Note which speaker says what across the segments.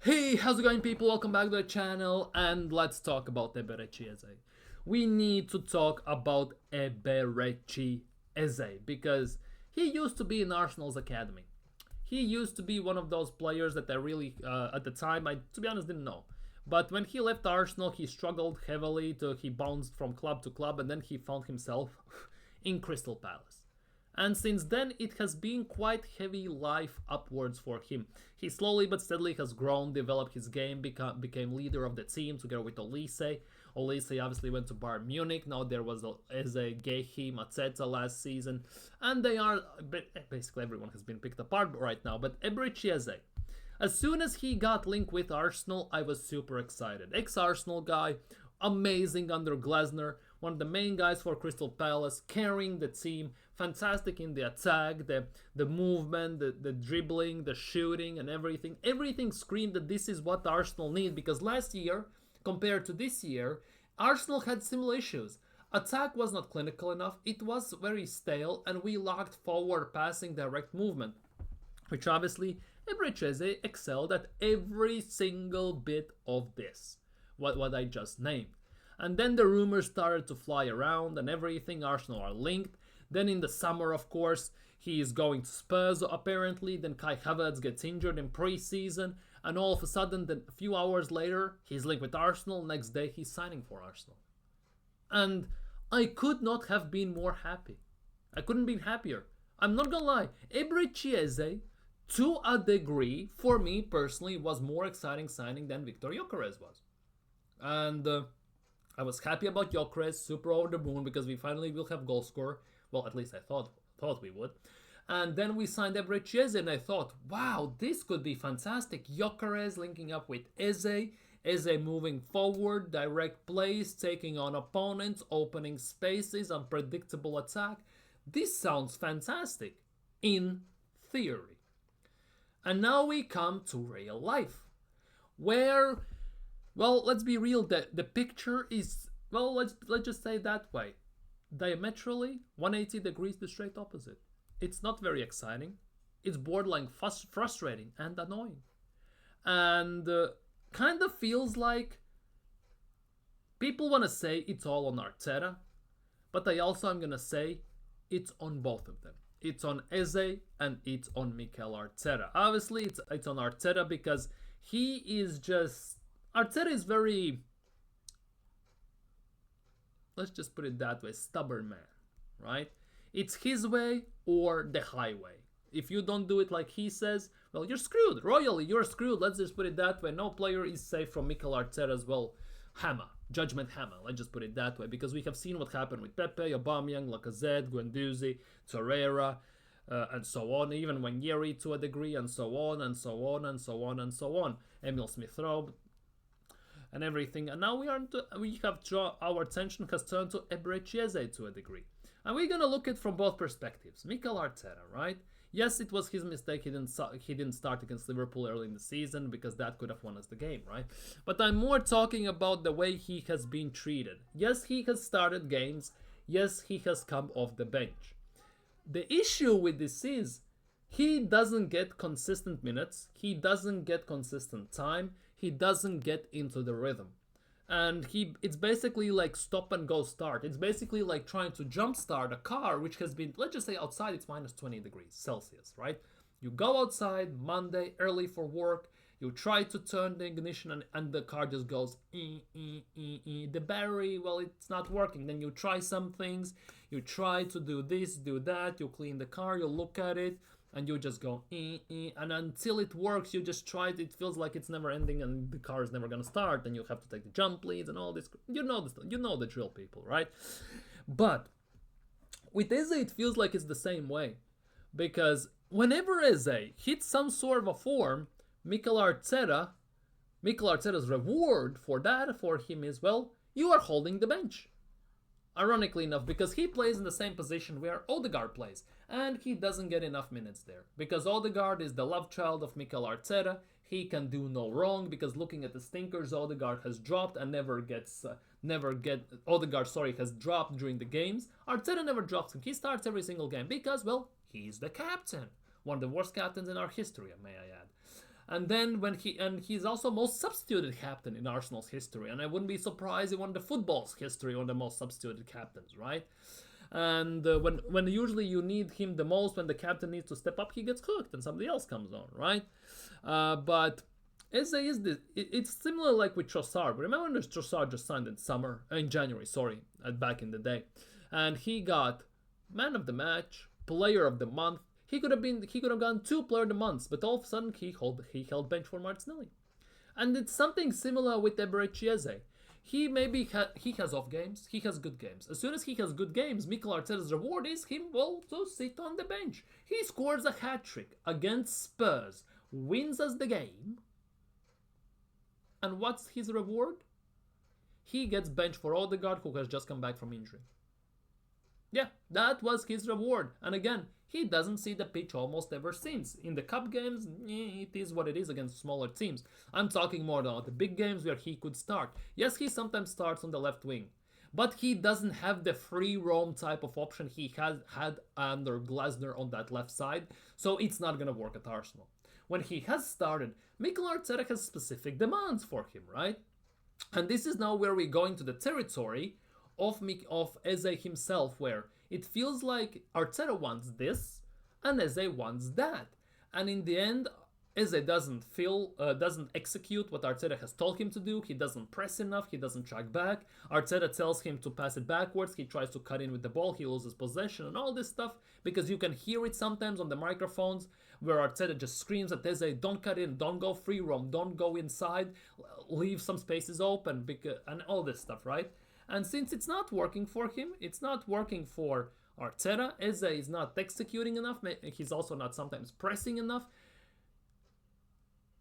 Speaker 1: Hey, how's it going, people? Welcome back to the channel, and let's talk about Eberechi Eze. We need to talk about Eberechi Eze because he used to be in Arsenal's academy. He used to be one of those players that I really, at the time, to be honest, didn't know. But when he left Arsenal, he struggled heavily. He bounced from club to club, and then he found himself in Crystal Palace. And since then, it has been quite heavy life upwards for him. He slowly but steadily has grown, developed his game, became leader of the team together with Olise. Olise obviously went to Bayern Munich. Now there was Eze, Gehi, Arteta last season. And they are, basically everyone has been picked apart right now. But Eberechi Eze, as soon as he got linked with Arsenal, I was super excited. Ex-Arsenal guy, amazing under Glasner, one of the main guys for Crystal Palace, carrying the team, fantastic in the attack, the movement, the dribbling, the shooting, and everything. Everything screamed that this is what Arsenal need, because last year, compared to this year, Arsenal had similar issues. Attack was not clinical enough, it was very stale, and we lacked forward passing direct movement, which obviously Eberechi Eze excelled at every single bit of this, what I just named. And then the rumors started to fly around and everything. Arsenal are linked. Then in the summer, of course, he is going to Spurs apparently. Then Kai Havertz gets injured in pre-season. And all of a sudden, then a few hours later, he's linked with Arsenal. Next day, he's signing for Arsenal. And I could not have been more happy. I couldn't be happier. I'm not gonna lie. Eberechi Eze, to a degree, for me personally, was more exciting signing than Victor Gyökeres was. And I was happy about Gyökeres, super over the moon, because we finally will have goal scorer. Well, at least I thought we would. And then we signed Eberechi Eze, and I thought, wow, this could be fantastic. Gyökeres linking up with Eze, Eze moving forward, direct plays, taking on opponents, opening spaces, unpredictable attack. This sounds fantastic, in theory. And now we come to real life, where, well, let's be real, the picture is, well, let's just say it that way. Diametrally 180 degrees the straight opposite. It's not very exciting. It's borderline frustrating and annoying. And kind of feels like people want to say it's all on Arteta, but I also am going to say it's on both of them. It's on Eze and it's on Mikel Arteta. Obviously, it's on Arteta because he is just... Arteta is very, let's just put it that way, stubborn man, right? It's his way or the highway. If you don't do it like he says, well, you're screwed. Royally, you're screwed. Let's just put it that way. No player is safe from Mikel Arteta as well. Hammer. Judgment hammer. Let's just put it that way. Because we have seen what happened with Pepe, Aubameyang, Lacazette, Guendouzi, Torreira, and so on. Even Wanyeri to a degree, and so on, and so on, and so on, and so on. Emil Smith-Rowe, and everything. And now our attention has turned to Eberechi Eze to a degree. And we're going to look at from both perspectives. Mikel Arteta, right? Yes, it was his mistake. He didn't start against Liverpool early in the season because that could have won us the game, right? But I'm more talking about the way he has been treated. Yes, he has started games. Yes, he has come off the bench. The issue with this is he doesn't get consistent minutes. He doesn't get consistent time. He doesn't get into the rhythm. And it's basically like stop and go start. It's basically like trying to jumpstart a car which has been, let's just say outside it's minus 20 degrees Celsius, right? You go outside Monday early for work, you try to turn the ignition and the car just goes the battery, well, it's not working. Then you try some things, you try to do this, do that, you clean the car, you look at it, and you just go and until it works, you just try it. It feels like it's never ending, and the car is never gonna start. And you have to take the jump leads and all this. You know the drill, people, right? But with Eze, it feels like it's the same way, because whenever Eze hits some sort of a form, Mikel Arteta's reward for that for him is, well, you are holding the bench. Ironically enough, because he plays in the same position where Odegaard plays, and he doesn't get enough minutes there. Because Odegaard is the love child of Mikel Arteta, he can do no wrong, because looking at the stinkers Odegaard has dropped and Odegaard has dropped during the games. Arteta never drops him, he starts every single game, because, well, he's the captain. One of the worst captains in our history, may I add. And then he's also most substituted captain in Arsenal's history, and I wouldn't be surprised in one of the football's history one of the most substituted captains, right? And when usually you need him the most, when the captain needs to step up, he gets cooked and somebody else comes on, right? But Eze is this. It's similar like with Trossard. Remember when Trossard just signed in January, sorry, back in the day, and he got man of the match, player of the month. He could have gone two player of the months, but all of a sudden he held bench for Martinelli. And it's something similar with Eberechi Eze. He has off games, he has good games. As soon as he has good games, Mikel Arteta's reward is him, well, to sit on the bench. He scores a hat-trick against Spurs, wins us the game, and what's his reward? He gets benched for Odegaard, who has just come back from injury. Yeah, that was his reward. And again, he doesn't see the pitch almost ever since. In the cup games, it is what it is against smaller teams. I'm talking more about the big games where he could start. Yes, he sometimes starts on the left wing, but he doesn't have the free roam type of option he has had under Glasner on that left side, so it's not going to work at Arsenal. When he has started, Mikel Arteta has specific demands for him, right? And this is now where we go into the territory of Eze himself, where it feels like Arteta wants this and Eze wants that, and in the end, Eze doesn't execute what Arteta has told him to do. He doesn't press enough. He doesn't track back. Arteta tells him to pass it backwards. He tries to cut in with the ball. He loses possession and all this stuff because you can hear it sometimes on the microphones where Arteta just screams at Eze, "Don't cut in. Don't go free roam. Don't go inside. Leave some spaces open," and all this stuff, right? And since it's not working for him, it's not working for Arteta. Eze is not executing enough. He's also not sometimes pressing enough.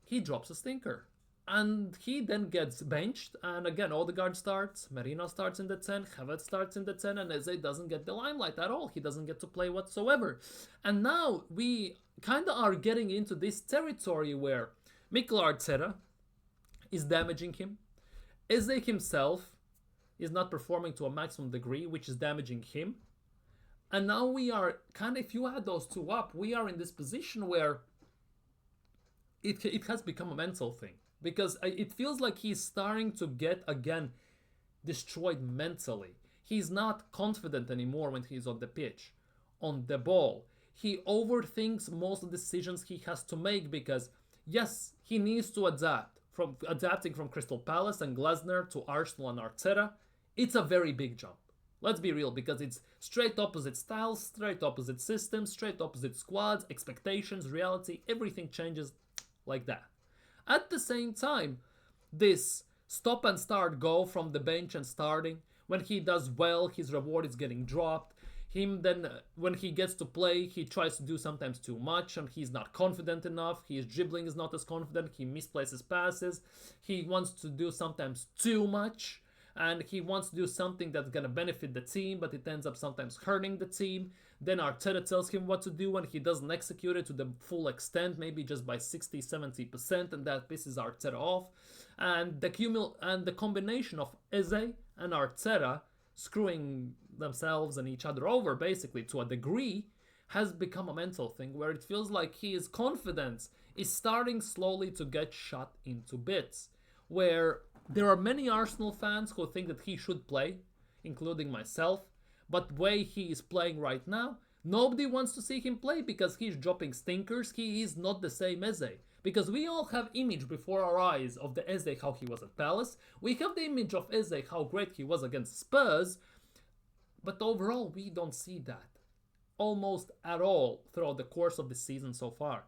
Speaker 1: He drops a stinker. And he then gets benched. And again, Odegaard starts, Merino starts in the 10, Havertz starts in the 10, and Eze doesn't get the limelight at all. He doesn't get to play whatsoever. And now we kind of are getting into this territory where Mikel Arteta is damaging him. Eze himself is not performing to a maximum degree, which is damaging him. And now we are kind of, if you add those two up, we are in this position where it has become a mental thing, because it feels like he's starting to get again destroyed mentally. He's not confident anymore when he's on the pitch, on the ball. He overthinks most of the decisions he has to make because yes, he needs to adapting from Crystal Palace and Glasner to Arsenal and Arteta. It's a very big jump. Let's be real, because it's straight opposite styles, straight opposite systems, straight opposite squads, expectations, reality, everything changes like that. At the same time, this stop and start go from the bench and starting, when he does well, his reward is getting dropped. When he gets to play, he tries to do sometimes too much and he's not confident enough. His dribbling is not as confident. He misplaces passes. He wants to do sometimes too much, and he wants to do something that's going to benefit the team, but it ends up sometimes hurting the team. Then Arteta tells him what to do and he doesn't execute it to the full extent, maybe just by 60-70%, and that pisses Arteta off. And the combination of Eze and Arteta screwing themselves and each other over basically to a degree has become a mental thing, where it feels like his confidence is starting slowly to get shot into bits, where there are many Arsenal fans who think that he should play, including myself, but the way he is playing right now, nobody wants to see him play because he's dropping stinkers. He is not the same Eze. Because we all have image before our eyes of the Eze how he was at Palace. We have the image of Eze how great he was against Spurs. But overall, we don't see that almost at all throughout the course of the season so far.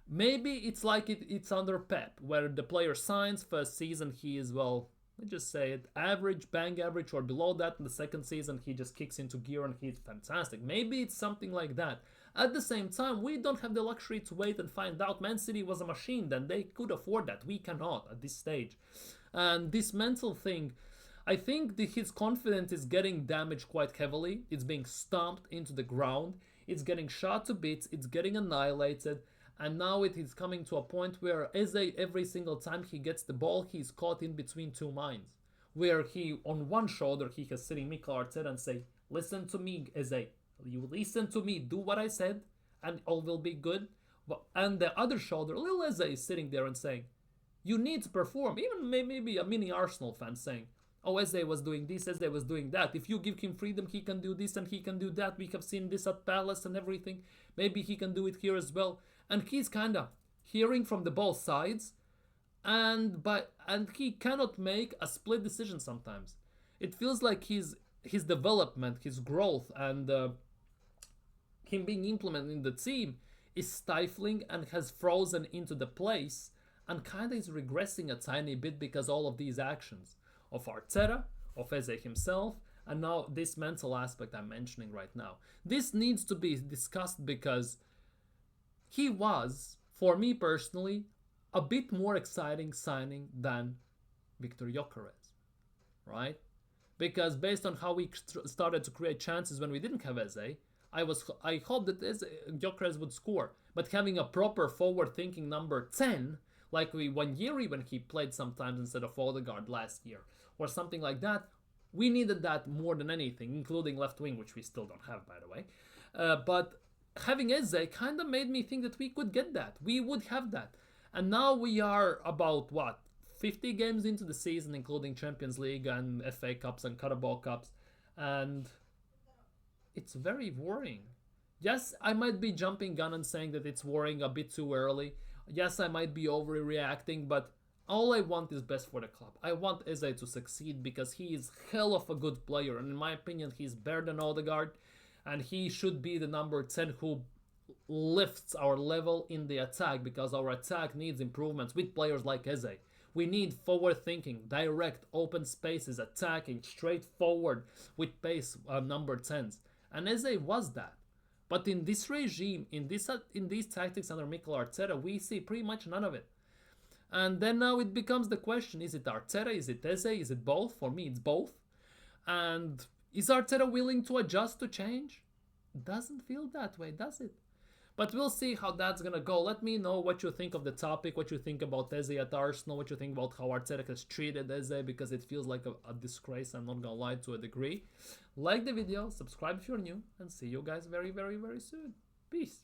Speaker 1: Maybe it's like it's under Pep, where the player signs first season, he is, well, let's just say it, average, bang average, or below that. In the second season, he just kicks into gear and he's fantastic. Maybe it's something like that. At the same time, we don't have the luxury to wait and find out. Man City was a machine, then they could afford that. We cannot at this stage. And this mental thing, I think his confidence is getting damaged quite heavily. It's being stomped into the ground. It's getting shot to bits. It's getting annihilated. And now it is coming to a point where Eze, every single time he gets the ball, he's caught in between two minds. Where he, on one shoulder, he has sitting Mikel Arteta and say, listen to me, Eze. You listen to me, do what I said, and all will be good. And the other shoulder, Lil Eze is sitting there and saying, you need to perform. Even maybe a mini Arsenal fan saying, oh, Eze was doing this, Eze was doing that. If you give him freedom, he can do this and he can do that. We have seen this at Palace and everything. Maybe he can do it here as well. And he's kind of hearing from the both sides, and he cannot make a split decision sometimes. It feels like his development, his growth, and him being implemented in the team is stifling and has frozen into the place, and kind of is regressing a tiny bit because all of these actions of Arteta, of Eze himself, and now this mental aspect I'm mentioning right now. This needs to be discussed because he was, for me personally, a bit more exciting signing than Victor Gyökeres, right? Because based on how we started to create chances when we didn't have Eze, I hoped that Gyökeres would score. But having a proper forward-thinking number 10, like Yeri when he played sometimes instead of Odegaard last year, or something like that, we needed that more than anything, including left wing, which we still don't have, by the way. But having Eze kind of made me think that we could get that. We would have that. And now we are about, 50 games into the season, including Champions League and FA Cups and Carabao Cups. And it's very worrying. Yes, I might be jumping gun and saying that it's worrying a bit too early. Yes, I might be overreacting, but all I want is best for the club. I want Eze to succeed because he is hell of a good player. And in my opinion, he's better than Odegaard. And he should be the number 10 who lifts our level in the attack, because our attack needs improvements with players like Eze. We need forward thinking, direct, open spaces, attacking, straightforward with pace number 10s. And Eze was that. But in this regime, in these tactics under Mikel Arteta, we see pretty much none of it. And then now it becomes the question, is it Arteta, is it Eze, is it both? For me, it's both. And is Arteta willing to adjust, to change? Doesn't feel that way, does it? But we'll see how that's going to go. Let me know what you think of the topic, what you think about Eze at Arsenal, what you think about how Arteta has treated Eze, because it feels like a disgrace, I'm not going to lie, to a degree. Like the video, subscribe if you're new, and see you guys very, very, very soon. Peace.